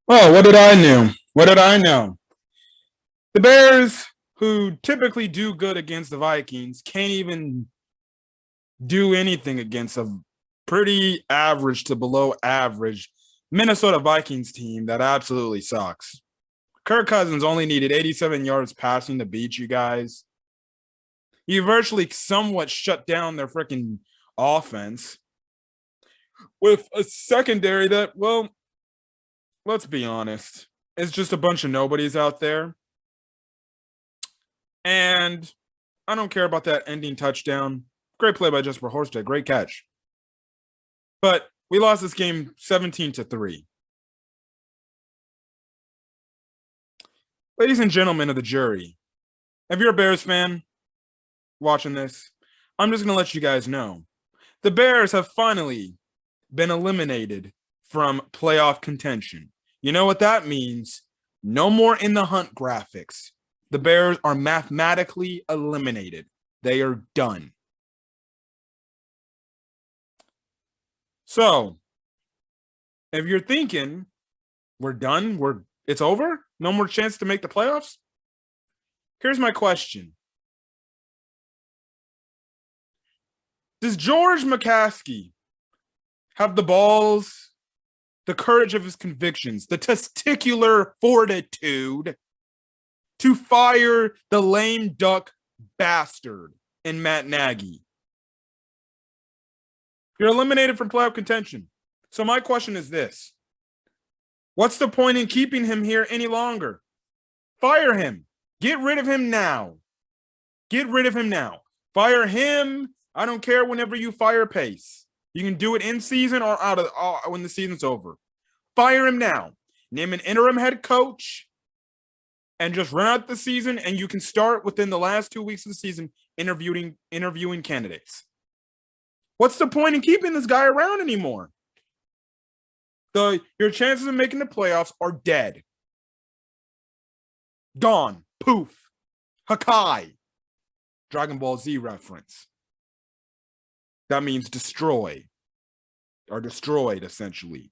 Oh, what did I know? What did I know? The Bears, who typically do good against the Vikings, can't even do anything against a pretty average to below average Minnesota Vikings team that absolutely sucks. Kirk Cousins only needed 87 yards passing to beat you guys. He virtually somewhat shut down their freaking offense with a secondary that, well, let's be honest, it's just a bunch of nobodies out there. And I don't care about that ending touchdown. Great play by Jesper Horsted. Great catch. But we lost this game 17-3. Ladies and gentlemen of the jury, if you're a Bears fan watching this, I'm just going to let you guys know. The Bears have finally been eliminated from playoff contention. You know what that means? No more in the hunt graphics. The Bears are mathematically eliminated. They are done. So, if you're thinking we're done, it's over, no more chance to make the playoffs, here's my question. Does George McCaskey have the balls, the courage of his convictions, the testicular fortitude to fire the lame duck bastard in Matt Nagy? You're eliminated from playoff contention. So my question is this. What's the point in keeping him here any longer? Fire him. Get rid of him now. Get rid of him now. Fire him. I don't care whenever you fire Pace. You can do it in season or out of when the season's over. Fire him now. Name an interim head coach and just run out the season, and you can start within the last 2 weeks of the season interviewing candidates. What's the point in keeping this guy around anymore? Your chances of making the playoffs are dead. Gone. Poof. Hakai. Dragon Ball Z reference. That means destroy. Or destroyed, essentially.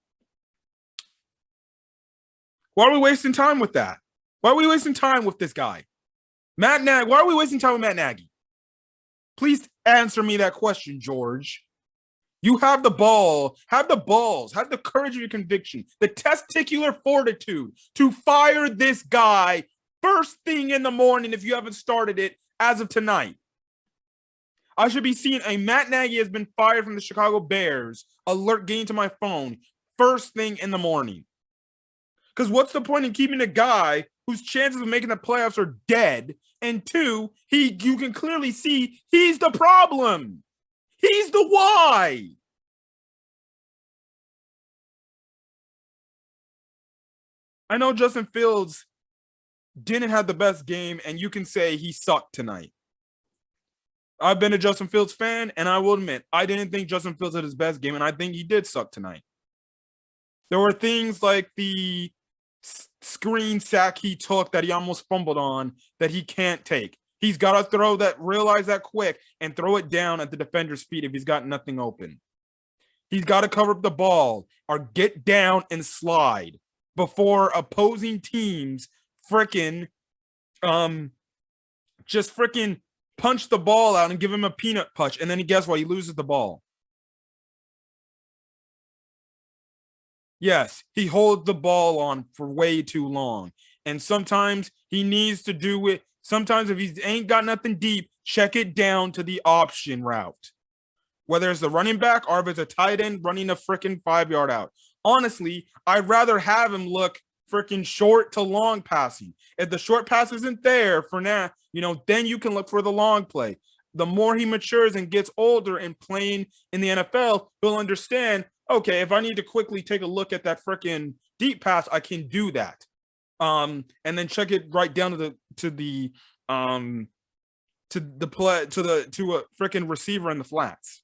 Why are we wasting time with that? Why are we wasting time with this guy? Matt Nagy. Why are we wasting time with Matt Nagy? Please answer me that question, George. You have the ball, have the balls, have the courage of your conviction, the testicular fortitude to fire this guy first thing in the morning if you haven't started it as of tonight. I should be seeing a Matt Nagy has been fired from the Chicago Bears alert getting to my phone first thing in the morning. Because what's the point in keeping a guy whose chances of making the playoffs are dead? And two, you can clearly see he's the problem. He's the why. I know Justin Fields didn't have the best game, and you can say he sucked tonight. I've been a Justin Fields fan, and I will admit, I didn't think Justin Fields had his best game, and I think he did suck tonight. There were things like the screen sack he took that he almost fumbled on that he can't take. He's got to realize that quick and throw it down at the defender's feet if he's got nothing open. He's got to cover up the ball or get down and slide before opposing teams just punch the ball out and give him a peanut punch. And then guess what? He loses the ball. Yes, he holds the ball on for way too long. And sometimes he needs to do it. Sometimes if he ain't got nothing deep, check it down to the option route. Whether it's the running back or if it's a tight end running a 5-yard out. Honestly, I'd rather have him look short to long passing. If the short pass isn't there for now, then you can look for the long play. The more he matures and gets older and playing in the NFL, he'll understand, okay, if I need to quickly take a look at that deep pass, I can do that. And then check it right down to a receiver in the flats.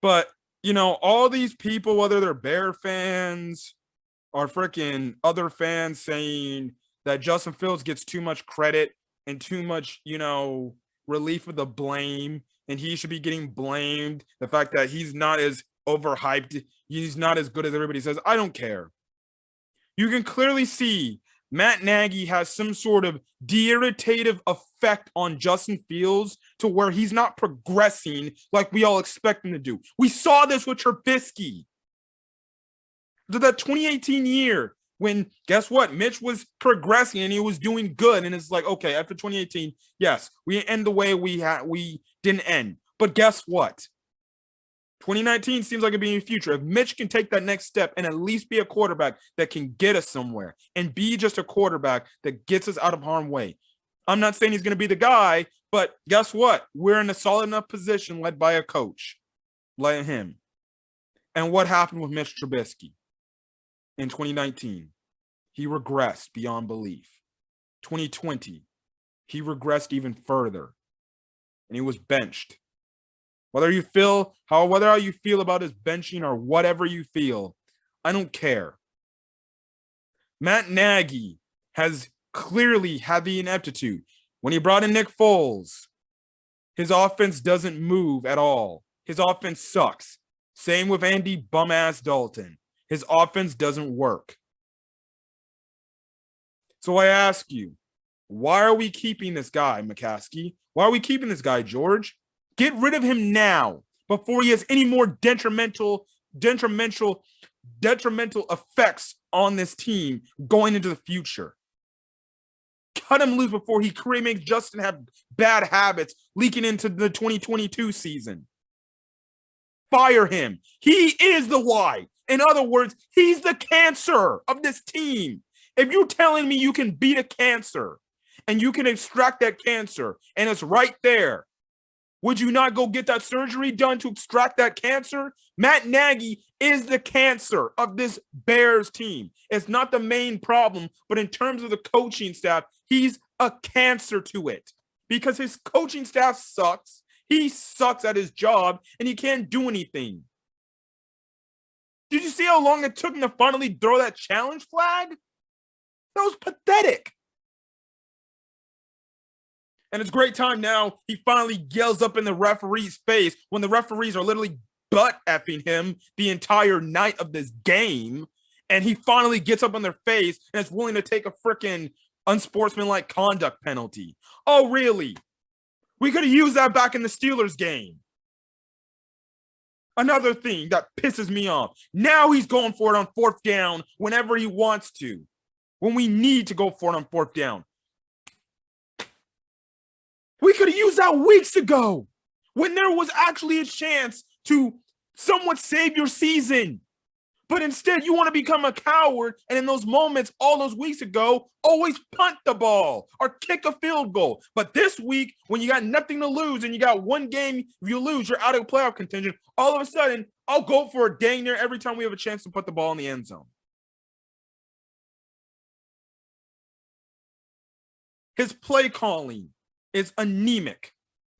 But all these people, whether they're Bear fans or other fans, saying that Justin Fields gets too much credit and too much, relief of the blame, and he should be getting blamed. The fact that he's not as overhyped. He's not as good as everybody says. I don't care. You can clearly see Matt Nagy has some sort of de-irritative effect on Justin Fields to where he's not progressing like we all expect him to do. We saw this with Trubisky. That 2018 year when, guess what? Mitch was progressing and he was doing good. And it's like, okay, after 2018, yes, we end the way we didn't end. But guess what? 2019 seems like it'd be in the future. If Mitch can take that next step and at least be a quarterback that can get us somewhere and be just a quarterback that gets us out of harm's way. I'm not saying he's going to be the guy, but guess what? We're in a solid enough position led by a coach like him. And what happened with Mitch Trubisky in 2019? He regressed beyond belief. 2020, he regressed even further and he was benched. Whether you feel how you feel about his benching or whatever you feel, I don't care. Matt Nagy has clearly had the ineptitude. When he brought in Nick Foles, his offense doesn't move at all. His offense sucks. Same with Andy bum-ass Dalton. His offense doesn't work. So I ask you, why are we keeping this guy, McCaskey? Why are we keeping this guy, George? Get rid of him now before he has any more detrimental effects on this team going into the future. Cut him loose before he makes Justin have bad habits leaking into the 2022 season. Fire him. He is the why. In other words, he's the cancer of this team. If you're telling me you can beat a cancer and you can extract that cancer and it's right there, would you not go get that surgery done to extract that cancer? Matt Nagy is the cancer of this Bears team. It's not the main problem, but in terms of the coaching staff, he's a cancer to it because his coaching staff sucks. He sucks at his job and he can't do anything. Did you see how long it took him to finally throw that challenge flag? That was pathetic. And it's great time now. He finally yells up in the referee's face when the referees are literally butt effing him the entire night of this game. And he finally gets up in their face and is willing to take a freaking unsportsmanlike conduct penalty. Oh, really? We could have used that back in the Steelers game. Another thing that pisses me off. Now he's going for it on fourth down whenever he wants to. When we need to go for it on fourth down. We could have used that weeks ago when there was actually a chance to somewhat save your season. But instead, you want to become a coward. And in those moments, all those weeks ago, always punt the ball or kick a field goal. But this week, when you got nothing to lose and you got one game, if you lose, you're out of playoff contention. All of a sudden, I'll go for a dang near every time we have a chance to put the ball in the end zone. His play calling is anemic.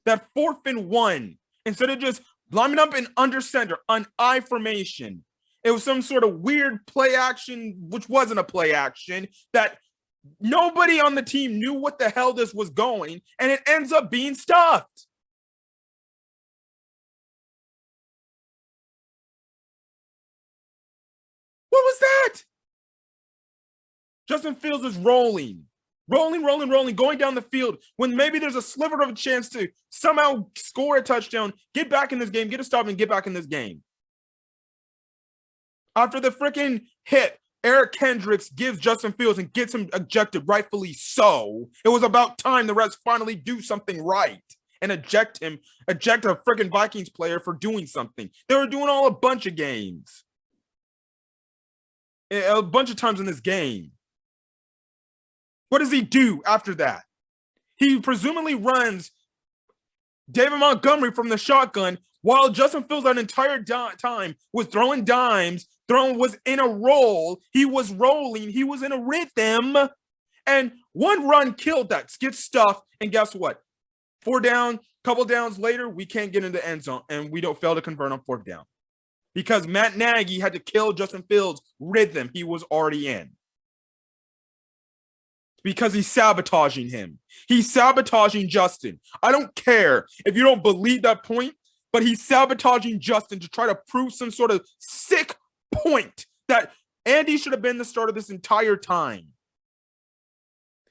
That 4th and 1, instead of just lining up in under center, on I formation, it was some sort of weird play action, which wasn't a play action, that nobody on the team knew what the hell this was going, and it ends up being stuffed. What was that? Justin Fields is rolling, going down the field when maybe there's a sliver of a chance to somehow score a touchdown, get back in this game, get a stop, and get back in this game. After the freaking hit, Eric Kendricks gives Justin Fields and gets him ejected, rightfully so. It was about time the refs finally do something right and eject a freaking Vikings player for doing something. They were doing a bunch of games. A bunch of times in this game. What does he do after that? He presumably runs David Montgomery from the shotgun while Justin Fields that entire time was throwing dimes, was in a roll. He was rolling. He was in a rhythm. And one run killed that. Gets stuffed. And guess what? 4 down, couple downs later, we can't get into the end zone. And we don't fail to convert on 4th down. Because Matt Nagy had to kill Justin Fields' rhythm he was already in. Because he's sabotaging him. He's sabotaging Justin. I don't care if you don't believe that point. but he's sabotaging Justin to try to prove some sort of sick point that Andy should have been the starter this entire time.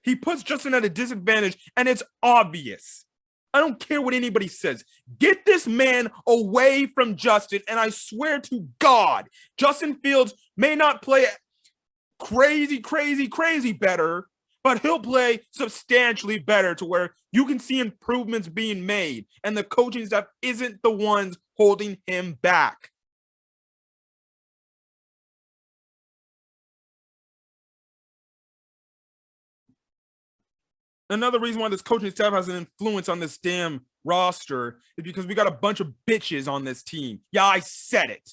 He puts Justin at a disadvantage, and it's obvious. I don't care what anybody says. Get this man away from Justin, and I swear to God, Justin Fields may not play crazy better, but he'll play substantially better to where you can see improvements being made, and the coaching staff isn't the ones holding him back. Another reason why this coaching staff has an influence on this damn roster is because we got a bunch of bitches on this team. Yeah, I said it.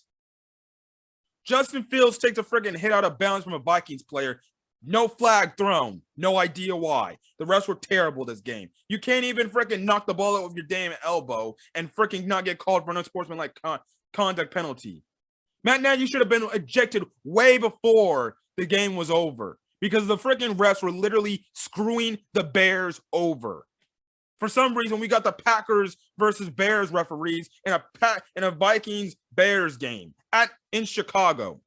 Justin Fields takes a friggin' hit out of bounds from a Vikings player. No flag thrown. No idea why. The refs were terrible this game. You can't even freaking knock the ball out with your damn elbow and freaking not get called for an unsportsmanlike conduct penalty. Matt Nagy should have been ejected way before the game was over because the freaking refs were literally screwing the Bears over. For some reason, we got the Packers versus Bears referees in a Vikings Bears game in Chicago.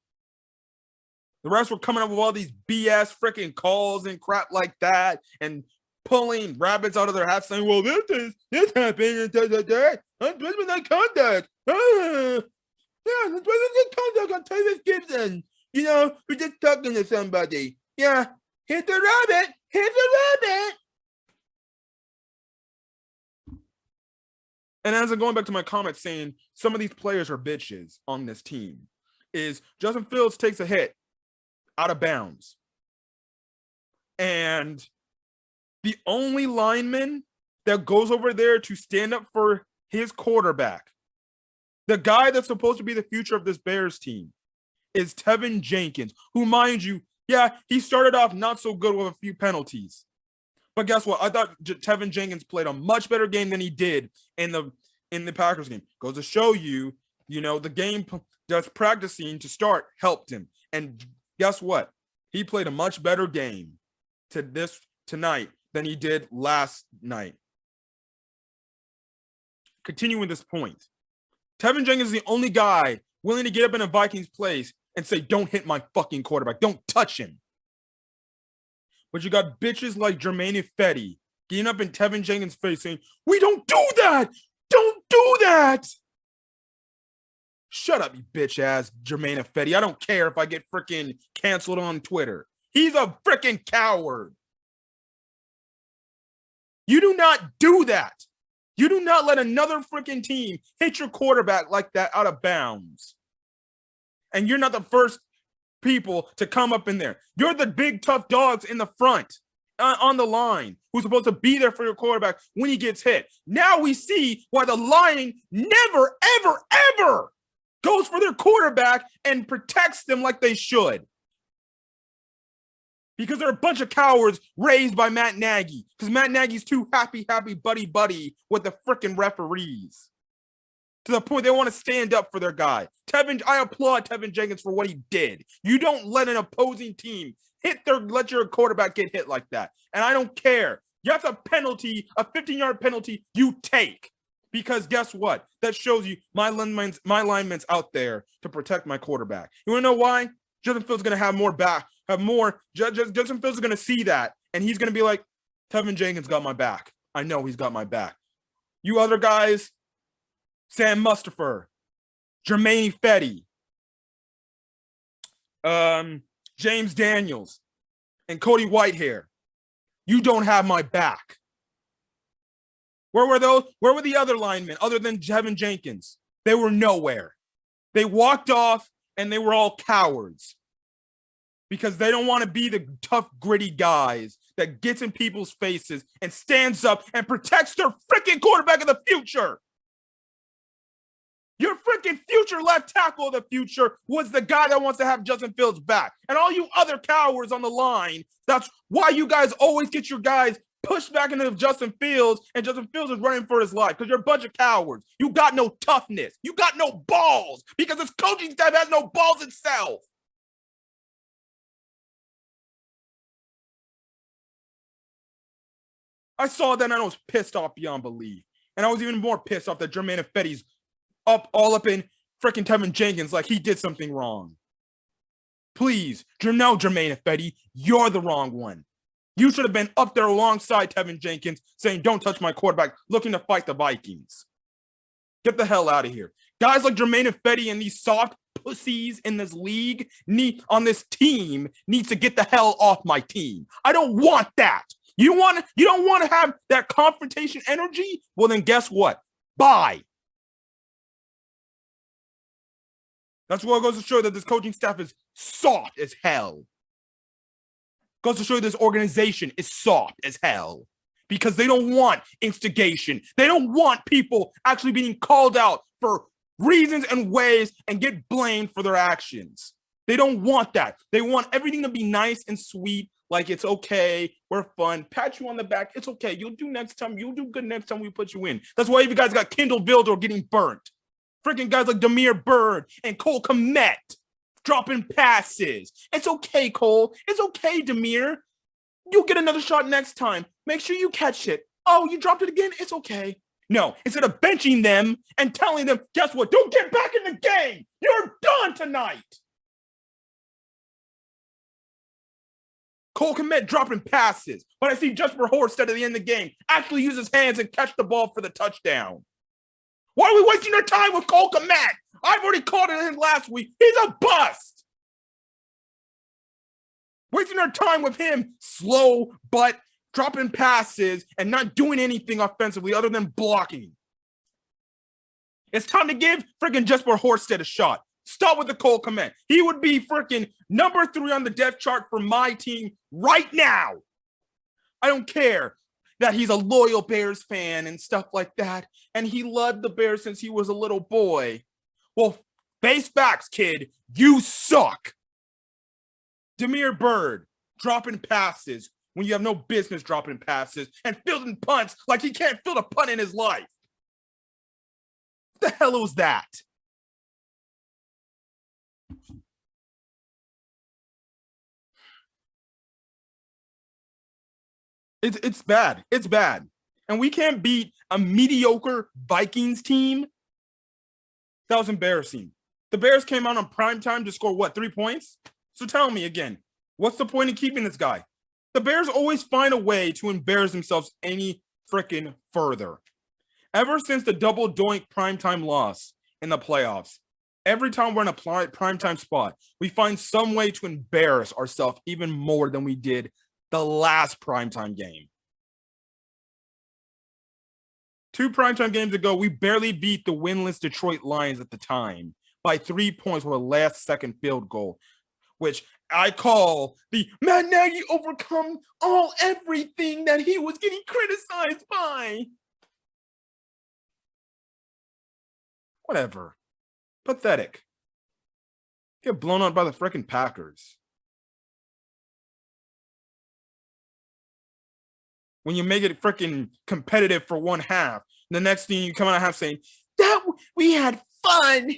The refs were coming up with all these BS freaking calls and crap like that, and pulling rabbits out of their hats, saying, "Well, this happened, unsportsmanlike conduct. Yeah, unsportsmanlike conduct on Tyler Gibson. You know, we're just talking to somebody. Yeah, hit the rabbit, hit the rabbit." And as I'm going back to my comment saying some of these players are bitches on this team, is Justin Fields takes a hit out of bounds. And the only lineman that goes over there to stand up for his quarterback, the guy that's supposed to be the future of this Bears team, is Tevin Jenkins, who, mind you, yeah, he started off not so good with a few penalties. But guess what? I thought Tevin Jenkins played a much better game than he did in the Packers game. Goes to show you, the game just practicing to start helped him. And guess what? He played a much better game tonight than he did last night. Continuing this point, Tevin Jenkins is the only guy willing to get up in a Vikings place and say, "Don't hit my fucking quarterback. Don't touch him." But you got bitches like Germain Ifedi getting up in Tevin Jenkins' face saying, "We don't do that. Don't do that." Shut up, you bitch ass Germain Ifedi. I don't care if I get freaking canceled on Twitter. He's a freaking coward. You do not do that. You do not let another freaking team hit your quarterback like that out of bounds. And you're not the first people to come up in there. You're the big tough dogs in the front on the line who's supposed to be there for your quarterback when he gets hit. Now we see why the line never, ever, ever goes for their quarterback and protects them like they should. Because they're a bunch of cowards raised by Matt Nagy. Because Matt Nagy's too happy, buddy with the freaking referees. To the point they want to stand up for their guy. I applaud Tevin Jenkins for what he did. You don't let an opposing team let your quarterback get hit like that. And I don't care. You have a penalty, a 15-yard penalty, you take. Because guess what? That shows you my linemen's out there to protect my quarterback. You want to know why? Justin Fields is going to have more. Justin Fields is going to see that, and he's going to be like, Tevin Jenkins got my back. I know he's got my back. You other guys, Sam Mustipher, Germain Ifedi, James Daniels, and Cody Whitehair, you don't have my back. Where were those? Where were the other linemen other than Tevin Jenkins? They were nowhere. They walked off, and they were all cowards because they don't want to be the tough, gritty guys that gets in people's faces and stands up and protects their freaking quarterback of the future. Your freaking future left tackle of the future was the guy that wants to have Justin Fields back. And all you other cowards on the line, that's why you guys always get your guys pushed back into Justin Fields, and Justin Fields is running for his life because you're a bunch of cowards. You got no toughness. You got no balls because this coaching staff has no balls itself. I saw that and I was pissed off beyond belief. And I was even more pissed off that Germain Ifedi's all up in freaking Tevin Jenkins like he did something wrong. Please, no, Jermaine Ifedi, you're the wrong one. You should have been up there alongside Tevin Jenkins saying, don't touch my quarterback, looking to fight the Vikings. Get the hell out of here. Guys like Jermaine Ifedi and these soft pussies in this league on this team needs to get the hell off my team. I don't want that. You don't want to have that confrontation energy? Well, then guess what? Bye. That's what goes to show that this coaching staff is soft as hell. Goes to show you this organization is soft as hell because they don't want instigation. They don't want people actually being called out for reasons and ways and get blamed for their actions. They don't want that. They want everything to be nice and sweet, like it's okay, we're fun, pat you on the back, it's okay, you'll do next time, you'll do good next time we put you in. That's why you guys got Kendall Vildor getting burnt. Freaking guys like Demir Bird and Cole Kmet dropping passes. It's okay, Cole. It's okay, Demir. You'll get another shot next time. Make sure you catch it. Oh, you dropped it again? It's okay. No, instead of benching them and telling them, guess what? Don't get back in the game. You're done tonight. Cole Kmet dropping passes, but I see Jesper Horsted at the end of the game actually use his hands and catch the ball for the touchdown. Why are we wasting our time with Cole Kmet? I've already called it in last week. He's a bust. Wasting our time with him, slow but dropping passes and not doing anything offensively other than blocking. It's time to give freaking Jesper Horsted a shot. Stop with the Cole Kmet. He would be freaking number 3 on the depth chart for my team right now. I don't care that he's a loyal Bears fan and stuff like that, and he loved the Bears since he was a little boy. Well, face facts, kid. You suck. Demir Bird dropping passes when you have no business dropping passes and fielding punts like he can't field a punt in his life. What the hell was that? It's bad. It's bad. And we can't beat a mediocre Vikings team. That was embarrassing. The Bears came out on primetime to score, what, 3 points? So tell me again, what's the point in keeping this guy? The Bears always find a way to embarrass themselves any freaking further. Ever since the double doink primetime loss in the playoffs, every time we're in a primetime spot, we find some way to embarrass ourselves even more than we did the last primetime game. 2 primetime games ago, we barely beat the winless Detroit Lions at the time by 3 points with a last-second field goal, which I call the Matt Nagy overcome everything that he was getting criticized by. Whatever. Pathetic. Get blown out by the freaking Packers. When you make it freaking competitive for one half, the next thing you come out of half saying, that we had fun.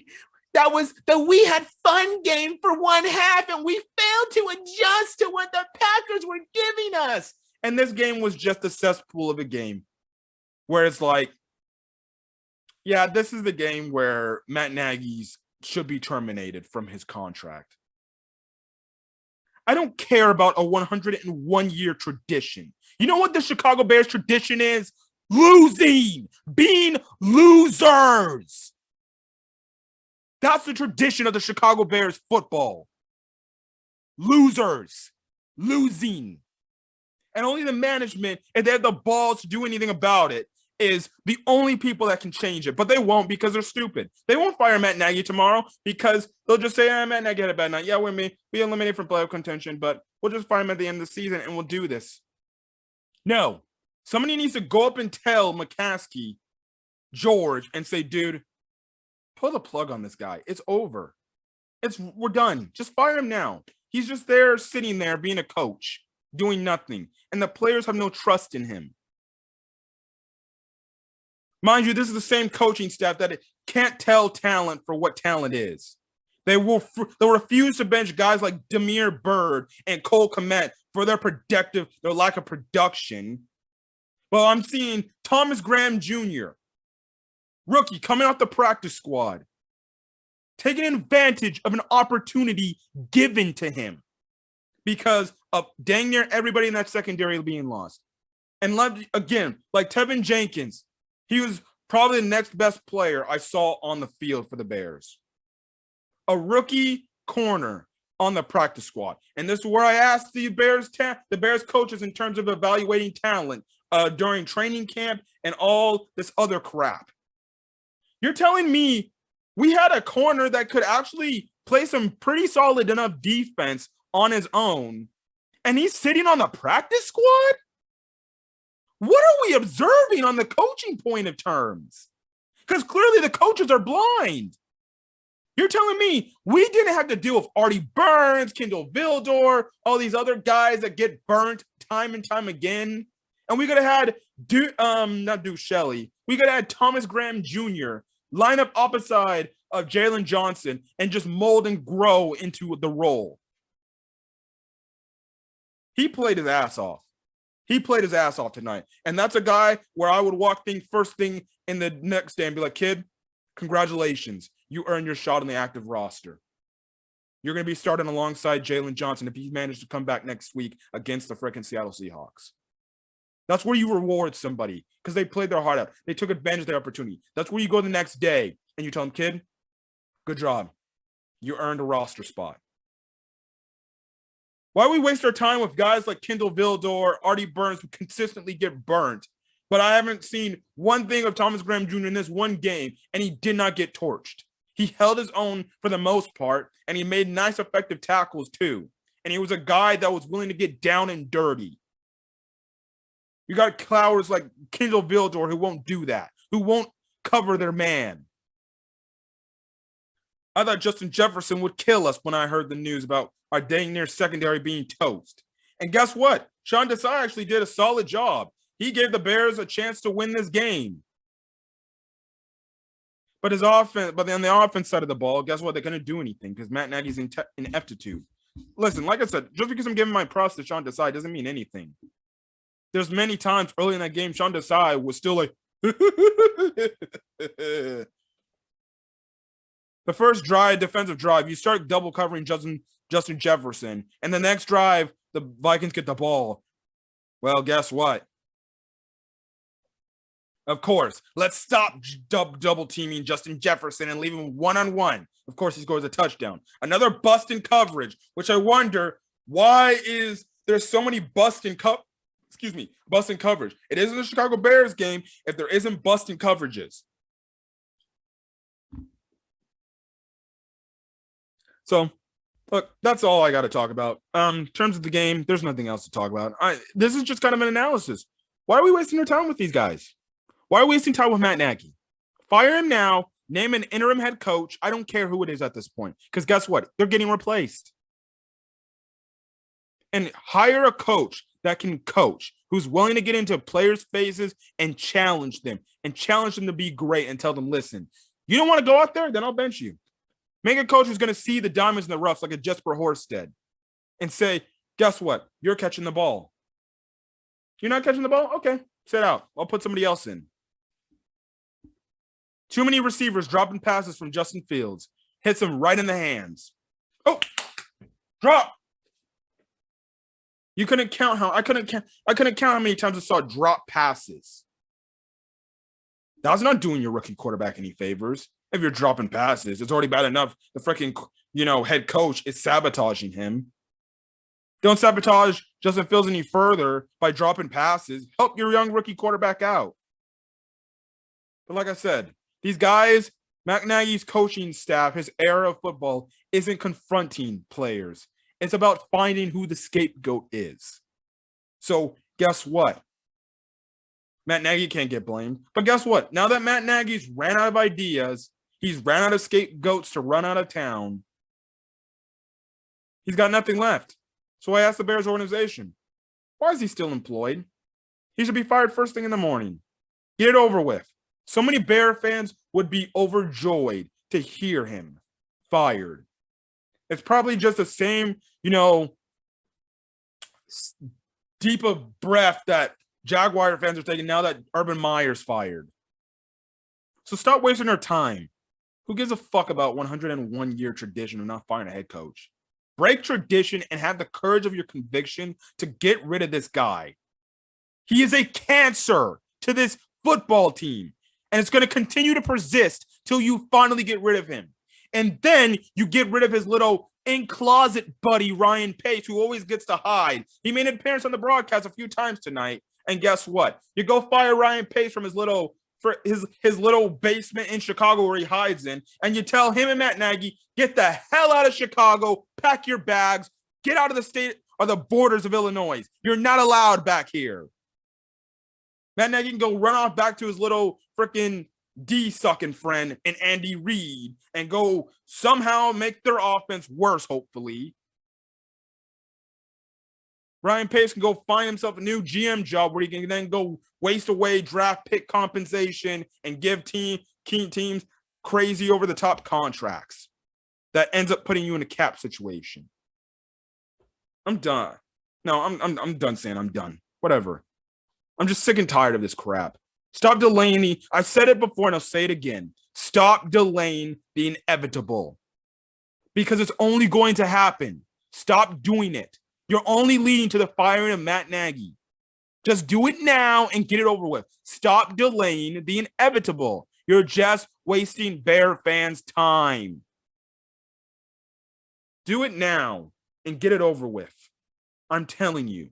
That was the we had fun game for one half, and we failed to adjust to what the Packers were giving us. And this game was just a cesspool of a game where it's like, yeah, this is the game where Matt Nagy should be terminated from his contract. I don't care about a 101-year tradition. You know what the Chicago Bears tradition is? Losing, being losers. That's the tradition of the Chicago Bears football. Losers, losing. And only the management, if they have the balls to do anything about it, is the only people that can change it. But they won't because they're stupid. They won't fire Matt Nagy tomorrow because they'll just say, Matt Nagy had a bad night. Yeah, we eliminated from playoff contention, but we'll just fire him at the end of the season and we'll do this. No. Somebody needs to go up and tell McCaskey, George, and say, dude, pull the plug on this guy. It's over. We're done. Just fire him now. He's just there sitting there being a coach, doing nothing. And the players have no trust in him. Mind you, this is the same coaching staff that can't tell talent for what talent is. They'll refuse to bench guys like Demir Bird and Cole Kmet for their lack of production. Well, I'm seeing Thomas Graham Jr., rookie coming off the practice squad, taking advantage of an opportunity given to him because of dang near everybody in that secondary being lost. And again, like Tevin Jenkins, he was probably the next best player I saw on the field for the Bears. A rookie corner on the practice squad. And this is where I asked the Bears coaches in terms of evaluating talent during training camp and all this other crap. You're telling me we had a corner that could actually play some pretty solid enough defense on his own, and he's sitting on the practice squad? What are we observing on the coaching point of terms? Because clearly the coaches are blind. You're telling me we didn't have to deal with Artie Burns, Kendall Vildor, all these other guys that get burnt time and time again, and we could have had not Duke Shelley. We could have had Thomas Graham Jr. line up opposite of Jalen Johnson and just mold and grow into the role. He played his ass off. He played his ass off tonight. And that's a guy where I would walk first thing in the next day and be like, kid, congratulations. You earned your shot on the active roster. You're going to be starting alongside Jalen Johnson if he manages to come back next week against the freaking Seattle Seahawks. That's where you reward somebody because they played their heart out. They took advantage of their opportunity. That's where you go the next day and you tell them, kid, good job. You earned a roster spot. Why we waste our time with guys like Kendall Vildor, Artie Burns, who consistently get burnt? But I haven't seen one thing of Thomas Graham Jr. in this one game, and he did not get torched. He held his own for the most part, and he made nice, effective tackles too. And he was a guy that was willing to get down and dirty. You got clowers like Kendall Vildor who won't do that, who won't cover their man. I thought Justin Jefferson would kill us when I heard the news about our dang near secondary being toast. And guess what? Sean Desai actually did a solid job. He gave the Bears a chance to win this game. But his offense, but on the offense side of the ball, guess what? They couldn't do anything because Matt Nagy's ineptitude. Listen, like I said, just because I'm giving my props to Sean Desai doesn't mean anything. There's many times early in that game, Sean Desai was still like, the first defensive drive, you start double covering Justin Jefferson, and the next drive, the Vikings get the ball. Well, guess what? Of course, let's stop double teaming Justin Jefferson and leave him one-on-one. Of course, he scores a touchdown. Another bust in coverage, which I wonder, why is there so many bust in coverage? It isn't the Chicago Bears game if there isn't bust in coverages. So, look, that's all I got to talk about. In terms of the game, there's nothing else to talk about. This is just kind of an analysis. Why are we wasting our time with these guys? Why are we wasting time with Matt Nagy? Fire him now. Name an interim head coach. I don't care who it is at this point. Because guess what? They're getting replaced. And hire a coach that can coach, who's willing to get into players' faces and challenge them to be great and tell them, listen, you don't want to go out there? Then I'll bench you. Make a coach who's going to see the diamonds in the roughs like a Jesper Horsted and say, guess what? You're catching the ball. You're not catching the ball? Okay, sit out. I'll put somebody else in. Too many receivers dropping passes from Justin Fields. Hits him right in the hands. Oh, drop. I couldn't count how many times I saw drop passes. That was not doing your rookie quarterback any favors. If you're dropping passes, it's already bad enough. The freaking, head coach is sabotaging him. Don't sabotage Justin Fields any further by dropping passes. Help your young rookie quarterback out. But like I said, these guys, Matt Nagy's coaching staff, his era of football isn't confronting players. It's about finding who the scapegoat is. So guess what? Matt Nagy can't get blamed. But guess what? Now that Matt Nagy's ran out of ideas, he's ran out of scapegoats to run out of town, he's got nothing left. So I asked the Bears organization, why is he still employed? He should be fired first thing in the morning. Get it over with. So many Bear fans would be overjoyed to hear him fired. It's probably just the same, deep of breath that Jaguar fans are taking now that Urban Meyer's fired. So stop wasting our time. Who gives a fuck about 101-year tradition of not firing a head coach? Break tradition and have the courage of your conviction to get rid of this guy. He is a cancer to this football team, and it's going to continue to persist till you finally get rid of him. And then you get rid of his little in-closet buddy, Ryan Pace, who always gets to hide. He made an appearance on the broadcast a few times tonight, and guess what? You go fire Ryan Pace from his little basement in Chicago where he hides in, and you tell him and Matt Nagy, get the hell out of Chicago, pack your bags, get out of the state or the borders of Illinois. You're not allowed back here. Matt Nagy can go run off back to his little freaking D-sucking friend and Andy Reid and go somehow make their offense worse, hopefully. Ryan Pace can go find himself a new GM job where he can then go waste away draft pick compensation and give teams crazy over-the-top contracts that ends up putting you in a cap situation. I'm done. No, I'm done saying I'm done. Whatever. I'm just sick and tired of this crap. Stop delaying I've said it before and I'll say it again. Stop delaying the inevitable. Because it's only going to happen. Stop doing it. You're only leading to the firing of Matt Nagy. Just do it now and get it over with. Stop delaying the inevitable. You're just wasting Bear fans' time. Do it now and get it over with. I'm telling you.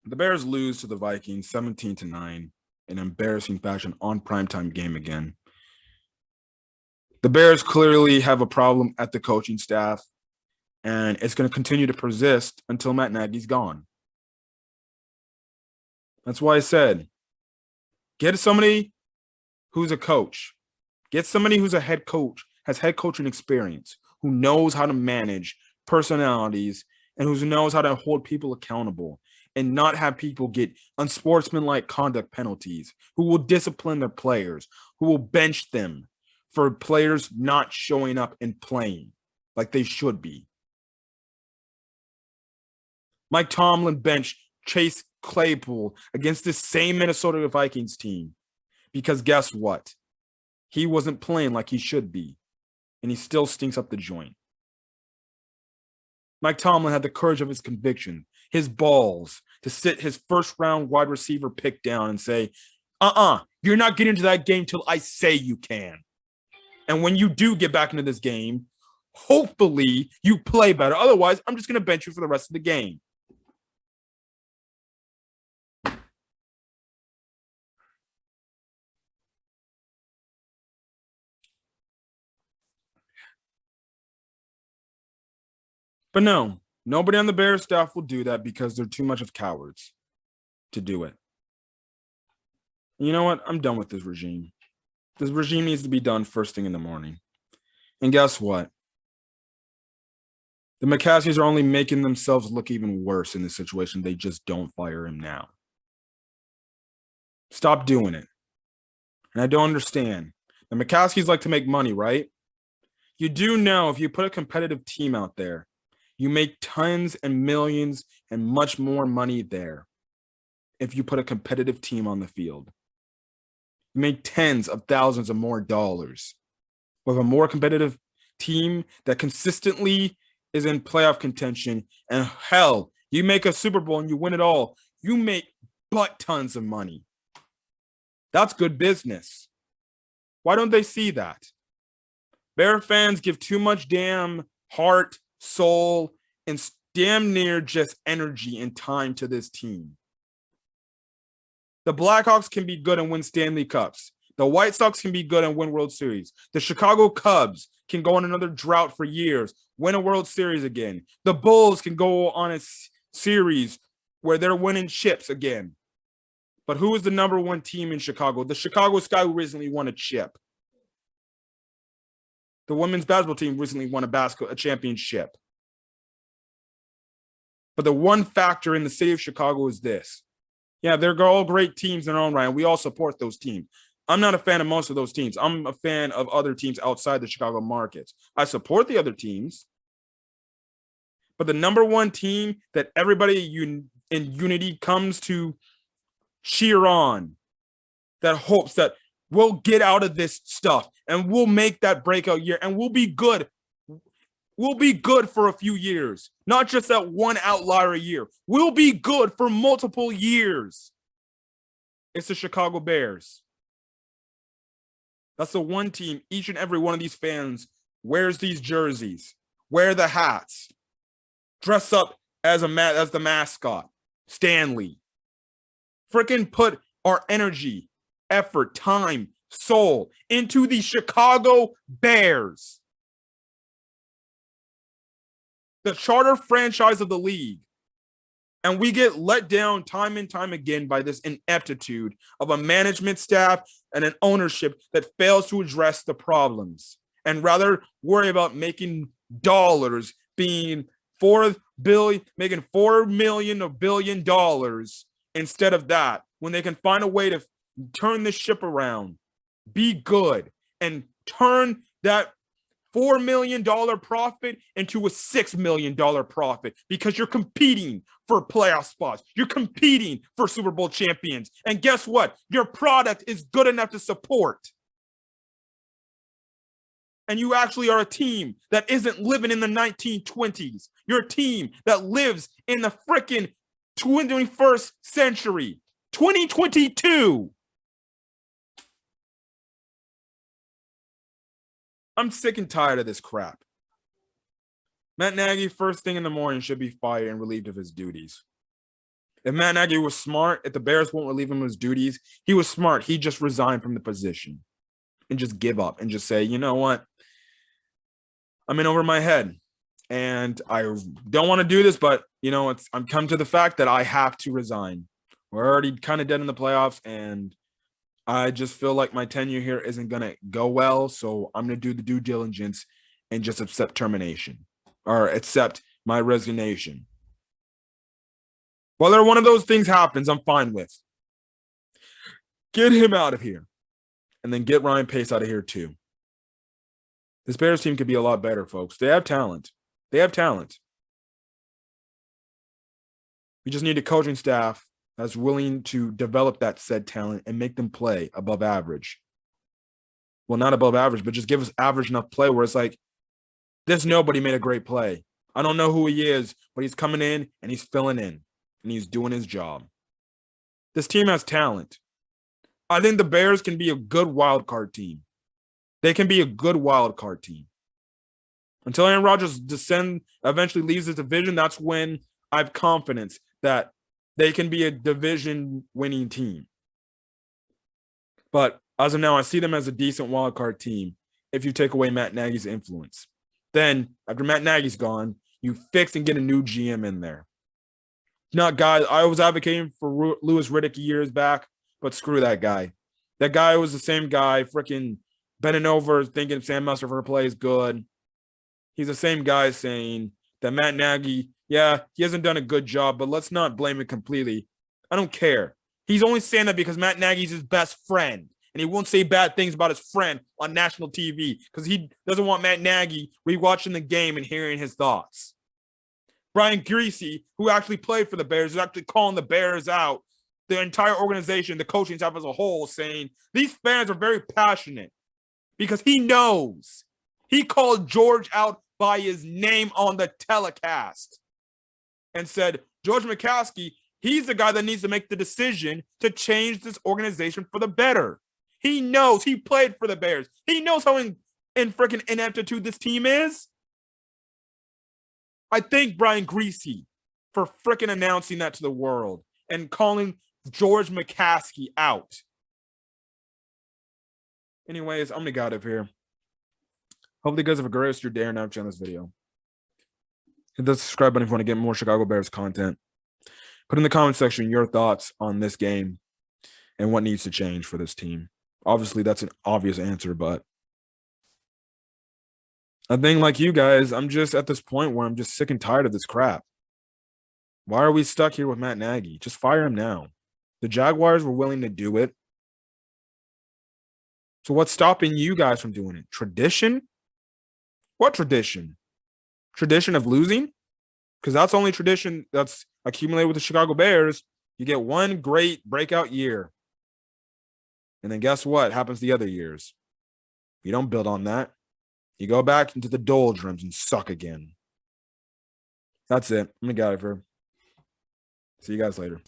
The Bears lose to the Vikings 17-9 in embarrassing fashion on primetime game again. The Bears clearly have a problem at the coaching staff, and it's going to continue to persist until Matt Nagy's gone. That's why I said, get somebody who's a coach. Get somebody who's a head coach, has head coaching experience, who knows how to manage personalities and who knows how to hold people accountable and not have people get unsportsmanlike conduct penalties, who will discipline their players, who will bench them for players not showing up and playing like they should be. Mike Tomlin benched Chase Claypool against this same Minnesota Vikings team because guess what? He wasn't playing like he should be, and he still stinks up the joint. Mike Tomlin had the courage of his conviction, his balls, to sit his first-round wide receiver pick down and say, you're not getting into that game till I say you can. And when you do get back into this game, hopefully you play better. Otherwise, I'm just going to bench you for the rest of the game. But no, nobody on the Bears staff will do that because they're too much of cowards to do it. You know what? I'm done with this regime. This regime needs to be done first thing in the morning. And guess what? The McCaskeys are only making themselves look even worse in this situation. They just don't fire him now. Stop doing it. And I don't understand. The McCaskeys like to make money, right? You do know if you put a competitive team out there, you make tons and millions and much more money there if you put a competitive team on the field. You make tens of thousands of more dollars with a more competitive team that consistently is in playoff contention. And hell, you make a Super Bowl and you win it all. You make butt tons of money. That's good business. Why don't they see that? Bear fans give too much damn heart, soul, and damn near just energy and time to this team. The Blackhawks can be good and win Stanley Cups. The White Sox can be good and win World Series. The Chicago Cubs can go on another drought for years, win a World Series again. The Bulls can go on a series where they're winning chips again. But who is the number one team in Chicago? The Chicago Sky, who recently won a chip. The women's basketball team recently won a championship. But the one factor in the city of Chicago is this. Yeah, they're all great teams in their own right, and we all support those teams. I'm not a fan of most of those teams. I'm a fan of other teams outside the Chicago markets. I support the other teams. But the number one team that everybody in unity comes to cheer on, that hopes that we'll get out of this stuff and we'll make that breakout year and we'll be good. We'll be good for a few years, not just that one outlier a year. We'll be good for multiple years. It's the Chicago Bears. That's the one team, each and every one of these fans wears these jerseys, wear the hats, dress up as the mascot, Stanley. Freaking put our energy, effort, time, soul into the Chicago Bears. The charter franchise of the league. And we get let down time and time again by this ineptitude of a management staff and an ownership that fails to address the problems and rather worry about making dollars, being making $4 million or $1 billion instead of that, when they can find a way to turn this ship around, be good, and turn that $4 million profit into a $6 million profit, because you're competing for playoff spots. You're competing for Super Bowl champions. And guess what? Your product is good enough to support. And you actually are a team that isn't living in the 1920s. You're a team that lives in the frickin' 21st century, 2022. I'm sick and tired of this crap. Matt Nagy, first thing in the morning, should be fired and relieved of his duties. If Matt Nagy was smart, if the Bears won't relieve him of his duties, he was smart. He just resigned from the position and just give up and just say, you know what? I'm in over my head and I don't want to do this, but I'm come to the fact that I have to resign. We're already kind of dead in the playoffs and I just feel like my tenure here isn't going to go well. So I'm going to do the due diligence and just accept termination or accept my resignation. Whether one of those things happens, I'm fine with. Get him out of here. And then get Ryan Pace out of here too. This Bears team could be a lot better, folks. They have talent. They have talent. We just need a coaching staff that's willing to develop that said talent and make them play above average. Well, not above average, but just give us average enough play where it's like, this nobody made a great play. I don't know who he is, but he's coming in and he's filling in and he's doing his job. This team has talent. I think the Bears can be a good wild card team. They can be a good wild card team. Until Aaron Rodgers eventually leaves this division, that's when I have confidence that they can be a division-winning team. But as of now, I see them as a decent wild card team if you take away Matt Nagy's influence. Then, after Matt Nagy's gone, you fix and get a new GM in there. Not guys, I was advocating for Louis Riddick years back, but screw that guy. That guy was the same guy, freaking bending over, thinking Sam Mustipher plays good. He's the same guy saying that Matt Nagy, yeah, he hasn't done a good job, but let's not blame it completely. I don't care. He's only saying that because Matt Nagy's his best friend, and he won't say bad things about his friend on national TV because he doesn't want Matt Nagy rewatching the game and hearing his thoughts. Brian Greasy, who actually played for the Bears, is actually calling the Bears out, the entire organization, the coaching staff as a whole, saying these fans are very passionate because he knows. He called George out by his name on the telecast and said, George McCaskey, he's the guy that needs to make the decision to change this organization for the better. He knows. He played for the Bears. He knows how in freaking ineptitude this team is. I thank Brian Greasy for freaking announcing that to the world and calling George McCaskey out. Anyways, I'm going to get out of here. Hopefully you guys have a great rest of your day or night on this video. Hit the subscribe button if you want to get more Chicago Bears content. Put in the comment section your thoughts on this game and what needs to change for this team. Obviously, that's an obvious answer, but I think like you guys, I'm just at this point where I'm just sick and tired of this crap. Why are we stuck here with Matt Nagy? Just fire him now. The Jaguars were willing to do it. So what's stopping you guys from doing it? Tradition? What tradition? Tradition of losing? Because that's the only tradition that's accumulated with the Chicago Bears. You get one great breakout year. And then guess what happens the other years? You don't build on that. You go back into the doldrums and suck again. That's it. I'm going to get out of here. See you guys later.